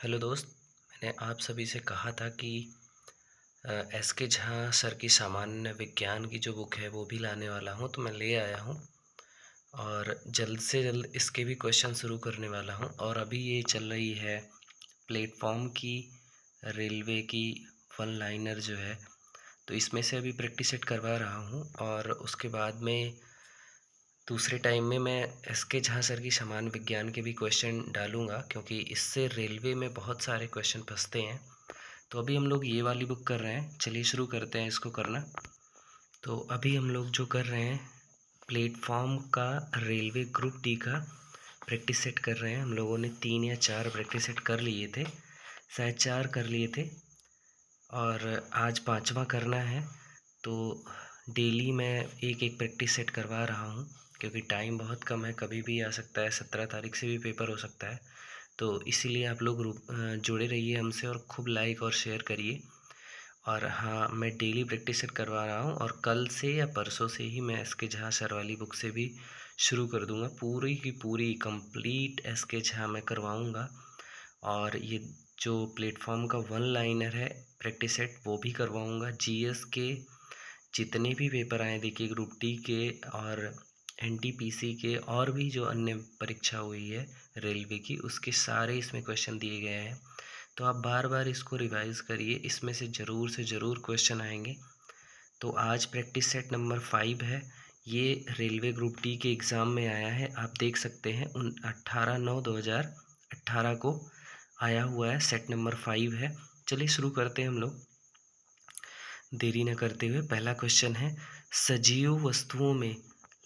Hello दोस्त। मैंने आप सभी से कहा था कि एस के झा सर की सामान्य विज्ञान की जो बुक है वो भी लाने वाला हूँ, तो मैं ले आया हूँ और जल्द से जल्द इसके भी क्वेश्चन शुरू करने वाला हूँ। और अभी ये चल रही है प्लेटफॉर्म की, रेलवे की वन लाइनर जो है, तो इसमें से अभी प्रैक्टिस सेट करवा रहा हूँ। और उसके बाद में दूसरे टाइम में मैं एस के झा सर की समान विज्ञान के भी क्वेश्चन डालूँगा, क्योंकि इससे रेलवे में बहुत सारे क्वेश्चन फंसते हैं। तो अभी हम लोग ये वाली बुक कर रहे हैं, चलिए शुरू करते हैं इसको करना। तो अभी हम लोग जो कर रहे हैं, प्लेटफॉर्म का रेलवे ग्रुप डी का प्रैक्टिस सेट कर रहे हैं। हम लोगों ने 3 या 4 प्रैक्टिस सेट कर लिए थे, शायद 4 कर लिए थे, और आज 5वां करना है। तो डेली मैं एक एक प्रैक्टिस सेट करवा रहा हूँ, क्योंकि टाइम बहुत कम है, कभी भी आ सकता है, 17 तारीख से भी पेपर हो सकता है। तो इसीलिए आप लोग जुड़े रहिए हमसे और खूब लाइक और शेयर करिए। और हाँ, मैं डेली प्रैक्टिस सेट करवा रहा हूँ, और कल से या परसों से ही मैं एस के झा सर वाली बुक से भी शुरू कर दूँगा। पूरी की पूरी कंप्लीट एस के झा मैं करवाऊँगा। और ये जो प्लेटफॉर्म का वन लाइनर है प्रैक्टिस सेट, वो भी करवाऊँगा। जीएस के जितने भी पेपर आए, देखिए ग्रुप डी के और एनटीपीसी के, और भी जो अन्य परीक्षा हुई है रेलवे की, उसके सारे इसमें क्वेश्चन दिए गए हैं। तो आप बार बार इसको रिवाइज करिए, इसमें से ज़रूर क्वेश्चन आएंगे। तो आज प्रैक्टिस सेट नंबर 5 है। ये रेलवे ग्रुप डी के एग्ज़ाम में आया है, आप देख सकते हैं 18/9/2018 को आया हुआ है, सेट नंबर 5 है। चलिए शुरू करते हैं हम लोग देरी न करते हुए। पहला क्वेश्चन है, सजीव वस्तुओं में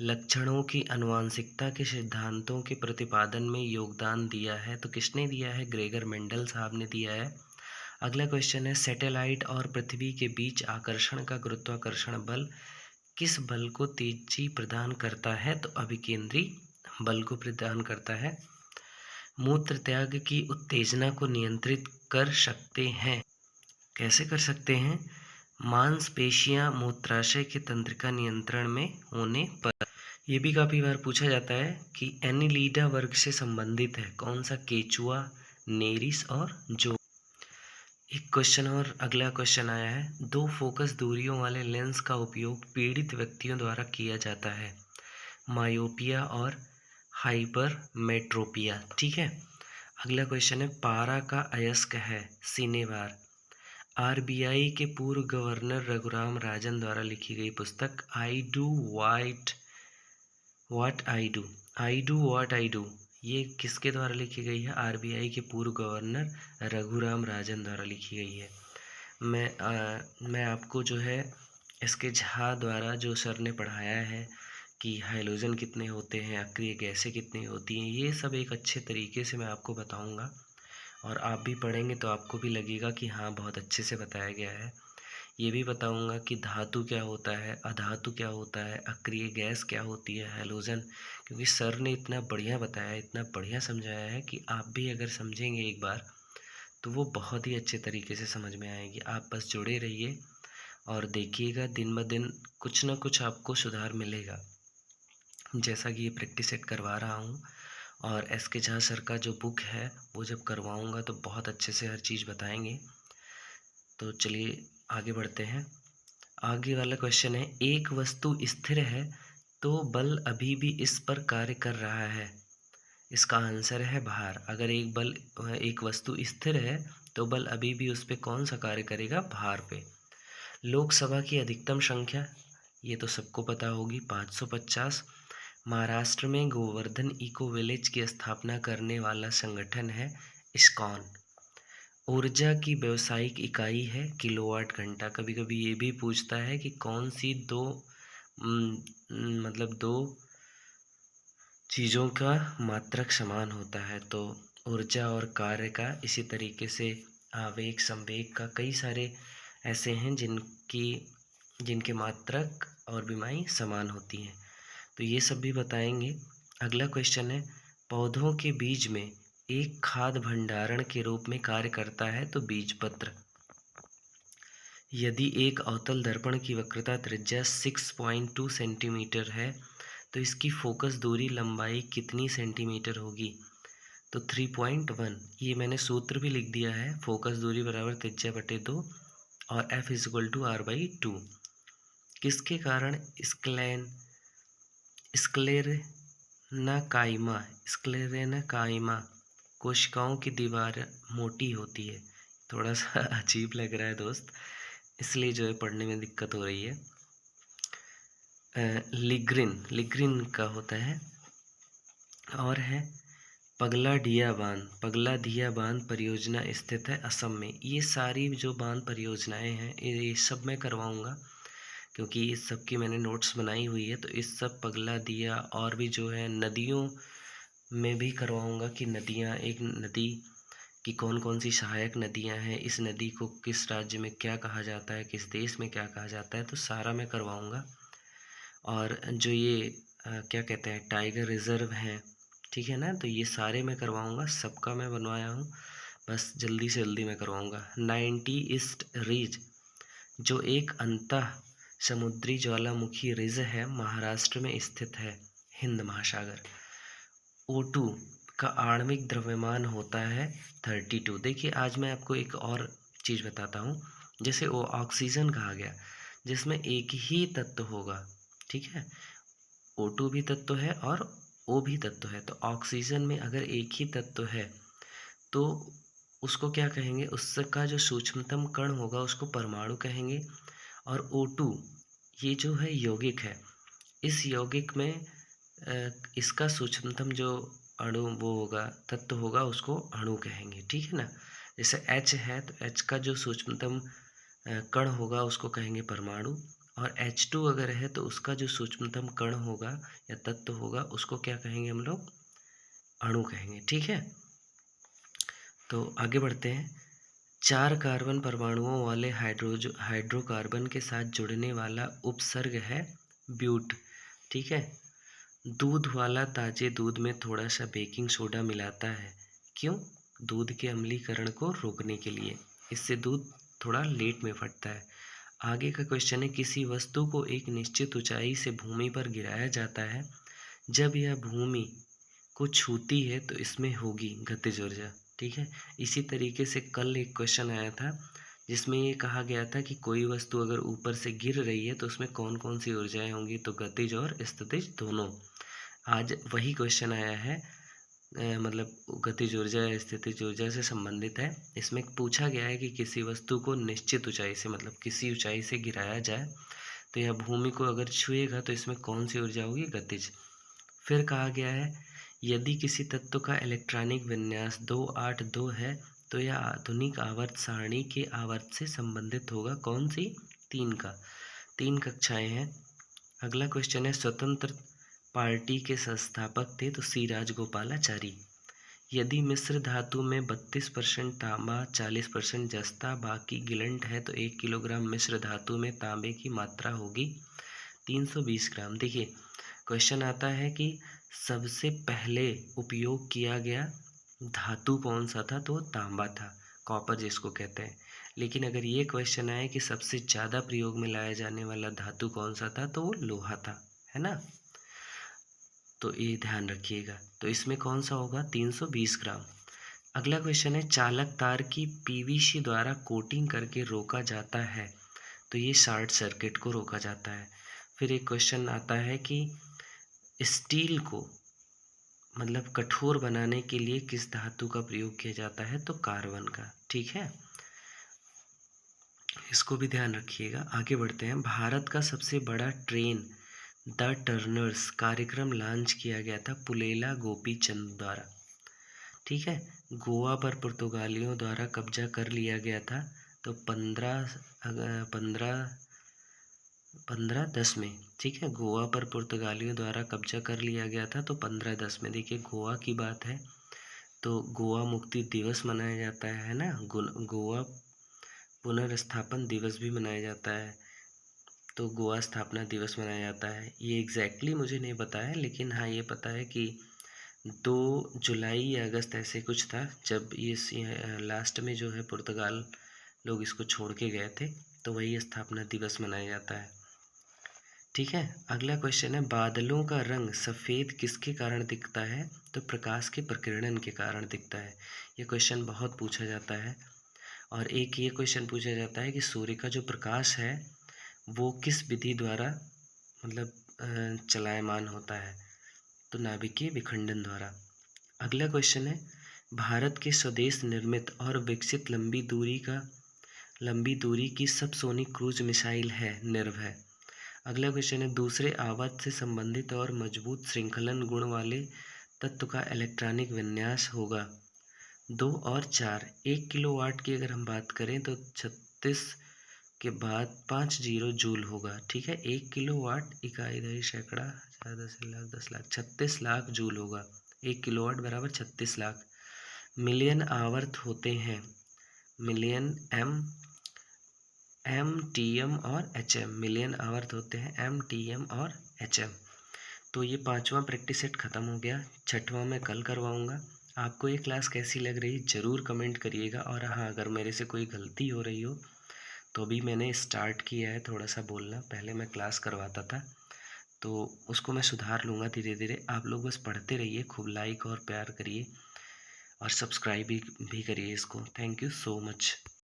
लक्षणों की आनुवंशिकता के सिद्धांतों के प्रतिपादन में योगदान दिया है। तो किसने दिया है? ग्रेगर मेंडल साहब ने दिया है। अगला क्वेश्चन है, सैटेलाइट और पृथ्वी के बीच आकर्षण का गुरुत्वाकर्षण बल किस बल को तेजी प्रदान करता है? तो अभिकेंद्री बल को प्रदान करता है। मूत्र त्याग की उत्तेजना को नियंत्रित कर सकते हैं। कैसे कर सकते हैं? मांसपेशियां मूत्राशय के तंत्रिका नियंत्रण में होने पर। ये भी काफ़ी बार पूछा जाता है कि एनिलीडा वर्ग से संबंधित है कौन सा? केचुआ, नेरिस और जो। एक क्वेश्चन और अगला क्वेश्चन आया है, 2 फोकस दूरियों वाले लेंस का उपयोग पीड़ित व्यक्तियों द्वारा किया जाता है, मायोपिया और हाइपरमेट्रोपिया। ठीक है। अगला क्वेश्चन है, पारा का अयस्क है सिनेवार। आरबीआई के पूर्व गवर्नर रघुराम राजन द्वारा लिखी गई पुस्तक I do what I do, ये किसके द्वारा लिखी गई है? आरबीआई के पूर्व गवर्नर रघुराम राजन द्वारा लिखी गई है। मैं आपको जो है इसके झा द्वारा जो सर ने पढ़ाया है कि हाइड्रोजन कितने होते हैं, अक्रिय गैसें कितनी होती हैं, ये सब एक अच्छे तरीके से मैं आपको बताऊंगा। और आप भी पढ़ेंगे तो आपको भी लगेगा कि हाँ, बहुत अच्छे से बताया गया है। ये भी बताऊंगा कि धातु क्या होता है, अधातु क्या होता है, अक्रिय गैस क्या होती है, हैलोजन। क्योंकि सर ने इतना बढ़िया बताया, इतना बढ़िया समझाया है कि आप भी अगर समझेंगे एक बार तो वो बहुत ही अच्छे तरीके से समझ में आएगी। आप बस जुड़े रहिए और देखिएगा, दिन ब दिन कुछ ना कुछ आपको सुधार मिलेगा। जैसा कि ये प्रैक्टिस सेट करवा रहा हूँ, और एस के झा सर का जो बुक है वो जब करवाऊँगा तो बहुत अच्छे से हर चीज़ बताएंगे। तो चलिए आगे बढ़ते हैं। आगे वाला क्वेश्चन है, एक वस्तु स्थिर है तो बल अभी भी इस पर कार्य कर रहा है। इसका आंसर है भार। अगर एक वस्तु स्थिर है तो बल अभी भी उस पर कौन सा कार्य करेगा? भार पे। लोकसभा की अधिकतम संख्या, ये तो सबको पता होगी, 550। महाराष्ट्र में गोवर्धन इको विलेज की स्थापना करने वाला संगठन है इस्कॉन। ऊर्जा की व्यावसायिक इकाई है किलोवाट घंटा। कभी कभी ये भी पूछता है कि कौन सी दो चीज़ों का मात्रक समान होता है। तो ऊर्जा और कार्य का, इसी तरीके से आवेग संवेग का, कई सारे ऐसे हैं जिनके मात्रक और विमाई समान होती हैं। तो ये सब भी बताएंगे। अगला क्वेश्चन है, पौधों के बीज में एक खाद्य भंडारण के रूप में कार्य करता है तो बीजपत्र। यदि एक अवतल दर्पण की वक्रता त्रिज्या 6.2 सेंटीमीटर है तो इसकी फोकस दूरी लंबाई कितनी सेंटीमीटर होगी? तो 3.1 ये मैंने सूत्र भी लिख दिया है, फोकस दूरी बराबर त्रिज्या बटे 2 और F is equal to r/2। किसके कारण स्क्लेरेनकाइमा कोशिकाओं की दीवार मोटी होती है। थोड़ा सा अजीब लग रहा है दोस्त, इसलिए जो है पढ़ने में दिक्कत हो रही है। लिग्रिन का होता है और है पगलादिया बांध परियोजना स्थित है असम में। ये सारी जो बांध परियोजनाएं हैं ये सब मैं करवाऊंगा, क्योंकि इस सब की मैंने नोट्स बनाई हुई है। तो इस सब पगलादिया और भी जो है नदियों में भी करवाऊंगा कि नदियाँ, एक नदी की कौन कौन सी सहायक नदियाँ हैं, इस नदी को किस राज्य में क्या कहा जाता है, किस देश में क्या कहा जाता है, तो सारा मैं करवाऊंगा। और जो ये क्या कहते हैं टाइगर रिज़र्व हैं, ठीक है ना, तो ये सारे मैं करवाऊंगा, सबका मैं बनवाया हूँ, बस जल्दी से जल्दी मैं करवाऊंगा। 90 ईस्ट रिज जो एक अंतः समुद्री ज्वालामुखी रिज है, महाराष्ट्र में स्थित है, हिंद महासागर। O2 का आणविक द्रव्यमान होता है 32। देखिए आज मैं आपको एक और चीज़ बताता हूँ। जैसे वो ऑक्सीजन कहा गया जिसमें एक ही तत्व होगा, ठीक है, O2 भी तत्व है और O भी तत्व है। तो ऑक्सीजन में अगर एक ही तत्व है तो उसको क्या कहेंगे, उसका जो सूक्ष्मतम कण होगा उसको परमाणु कहेंगे। और O2 ये जो है यौगिक है, इस यौगिक में इसका सूक्ष्मतम जो अणु वो होगा, तत्व होगा, उसको अणु कहेंगे, ठीक है ना। जैसे H है तो H का जो सूक्ष्मतम कण होगा उसको कहेंगे परमाणु। और H2 अगर है तो उसका जो सूक्ष्मतम कण होगा या तत्व होगा उसको क्या कहेंगे हम लोग, अणु कहेंगे, ठीक है। तो आगे बढ़ते हैं। 4 कार्बन परमाणुओं वाले हाइड्रोकार्बन के साथ जुड़ने वाला उपसर्ग है ब्यूट, ठीक है। दूध वाला ताजे दूध में थोड़ा सा बेकिंग सोडा मिलाता है, क्यों? दूध के अम्लीकरण को रोकने के लिए, इससे दूध थोड़ा लेट में फटता है। आगे का क्वेश्चन है, किसी वस्तु को एक निश्चित ऊंचाई से भूमि पर गिराया जाता है, जब यह भूमि को छूती है तो इसमें होगी गतिज ऊर्जा, ठीक है। इसी तरीके से कल एक क्वेश्चन आया था जिसमें ये कहा गया था कि कोई वस्तु अगर ऊपर से गिर रही है तो उसमें कौन कौन सी ऊर्जाएं होंगी, तो गतिज और स्थितिज दोनों। आज वही क्वेश्चन आया है, मतलब गतिज ऊर्जा या स्थितिज ऊर्जा से संबंधित है। इसमें पूछा गया है कि किसी वस्तु को निश्चित ऊंचाई से, मतलब किसी ऊंचाई से गिराया जाए तो यह भूमि को अगर छुएगा तो इसमें कौन सी ऊर्जा होगी, गतिज। फिर कहा गया है, यदि किसी तत्व का इलेक्ट्रॉनिक विन्यास 282 है तो यह आधुनिक आवर्त सारणी के आवर्त से संबंधित होगा, कौन सी, 3 का। 3 कक्षाएं हैं। अगला क्वेश्चन है, स्वतंत्र पार्टी के संस्थापक थे तो सी राजगोपालाचारी। यदि मिश्र धातु में 32% तांबा, 40% जस्ता, बाकी गिलंट है तो 1 किलोग्राम मिश्र धातु में तांबे की मात्रा होगी 320 ग्राम। देखिए क्वेश्चन आता है कि सबसे पहले उपयोग किया गया धातु कौन सा था, तो तांबा था, कॉपर जिसको कहते हैं। लेकिन अगर ये क्वेश्चन आए कि सबसे ज़्यादा प्रयोग में लाया जाने वाला धातु कौन सा था, तो वो लोहा था, है ना। तो ये ध्यान रखिएगा। तो इसमें कौन सा होगा, 320 ग्राम। अगला क्वेश्चन है, चालक तार की पीवीसी द्वारा कोटिंग करके रोका जाता है तो ये शॉर्ट सर्किट को रोका जाता है। फिर एक क्वेश्चन आता है कि स्टील को मतलब कठोर बनाने के लिए किस धातु का प्रयोग किया जाता है, तो कार्बन का, ठीक है। इसको भी ध्यान रखिएगा। आगे बढ़ते हैं। भारत का सबसे बड़ा ट्रेन द टर्नर्स कार्यक्रम लॉन्च किया गया था पुलेला गोपीचंद द्वारा, ठीक है। गोवा पर पुर्तगालियों द्वारा कब्जा कर लिया गया था तो 1510 में, ठीक है। गोवा पर पुर्तगालियों द्वारा कब्जा कर लिया गया था तो 1510 में। देखिए गोवा की बात है तो गोवा मुक्ति दिवस मनाया जाता है ना, गोवा पुनर्स्थापन दिवस भी मनाया जाता है, तो गोवा स्थापना दिवस मनाया जाता है। ये एग्जैक्टली मुझे नहीं पता है, लेकिन हाँ ये पता है कि 2 जुलाई या अगस्त ऐसे कुछ था जब ये लास्ट में जो है पुर्तगाल लोग इसको छोड़ के गए थे, तो वही स्थापना दिवस मनाया जाता है, ठीक है। अगला क्वेश्चन है, बादलों का रंग सफ़ेद किसके कारण दिखता है? तो प्रकाश के प्रकीर्णन के कारण दिखता है। ये क्वेश्चन बहुत पूछा जाता है। और एक ये क्वेश्चन पूछा जाता है कि सूर्य का जो प्रकाश है वो किस विधि द्वारा मतलब चलायमान होता है? तो नाभिकीय विखंडन द्वारा। अगला क्वेश्चन है, भारत के स्वदेश निर्मित और विकसित लंबी दूरी की सबसोनिक क्रूज मिसाइल है निर्भय। अगला क्वेश्चन है, दूसरे आवर्त से संबंधित और मजबूत श्रृंखलन गुण वाले तत्व का इलेक्ट्रॉनिक विन्यास होगा 2 और 4। 1 किलोवाट की अगर हम बात करें तो 36 के बाद 50 जूल होगा। ठीक है, 1 किलोवाट इकाई दही सैकड़ा हजार 10 लाख 10 लाख 36 लाख जूल होगा। 1 किलोवाट बराबर 36 लाख। मिलियन आवर्त होते हैं, मिलियन एम टी एम और एच एम। मिलियन आवर्त होते हैं एम टी एम और एच एम। तो ये 5वां प्रैक्टिस सेट ख़त्म हो गया। 6वां मैं कल करवाऊँगा। आपको ये क्लास कैसी लग रही ज़रूर कमेंट करिएगा। और हाँ, अगर मेरे से कोई गलती हो रही हो तो अभी मैंने स्टार्ट किया है थोड़ा सा बोलना, पहले मैं क्लास करवाता था तो उसको मैं सुधार लूँगा धीरे धीरे। आप लोग बस पढ़ते रहिए, खूब लाइक और प्यार करिए और सब्सक्राइब भी करिए इसको। Thank you so much.